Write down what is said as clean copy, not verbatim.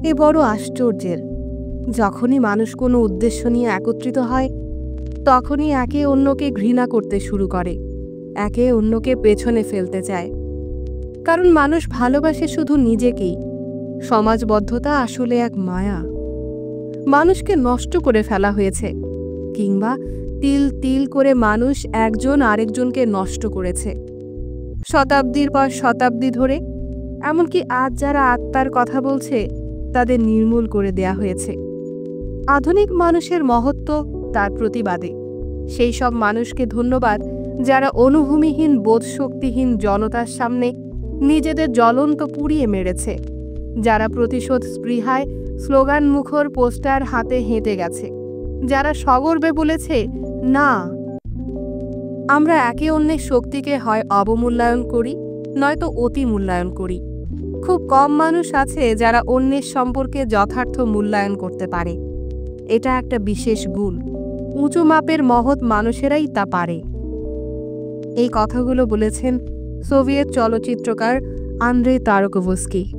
এ বড় আশ্চর্যের। যখনই মানুষ কোনো উদ্দেশ্য নিয়ে একত্রিত হয়, তখনই একে অন্যকে ঘৃণা করতে শুরু করে, একে অন্যকে পেছনে ফেলতে চায়। কারণ মানুষ ভালোবাসে শুধু নিজেকেই। সমাজবদ্ধতা আসলে এক মায়া। মানুষকে নষ্ট করে ফেলা হয়েছে, কিংবা তিল তিল করে মানুষ একজন আরেকজনকে নষ্ট করেছে শতাব্দীর পর শতাব্দী ধরে। এমনকি আজ যারা আত্মার কথা বলছে, তাদের নির্মূল করে দেয়া হয়েছে। আধুনিক মানুষের মহত্ব তার প্রতিবাদে। সেই সব মানুষকে ধন্যবাদ যারা অনুভূমিহীন বোধশক্তিহীন জনতার সামনে নিজেদের জ্বলন্ত পুড়িয়ে মেরেছে, যারা প্রতিশোধ স্পৃহায় স্লোগান মুখর পোস্টার হাতে হেঁটে গেছে, যারা সগর্বে বলেছে না। আমরা একে অন্যের শক্তিকে হয় অবমূল্যায়ন করি, নয়তো অতি মূল্যায়ন করি। খুব কম মানুষ আছে যারা অন্যের সম্পর্কে যথার্থ মূল্যায়ন করতে পারে। এটা একটা বিশেষ গুণ। উঁচু মাপের মহৎ মানুষেরাই তা পারে। এই কথাগুলো বলেছেন সোভিয়েত চলচ্চিত্রকার আন্দ্রেই তারকোভস্কি।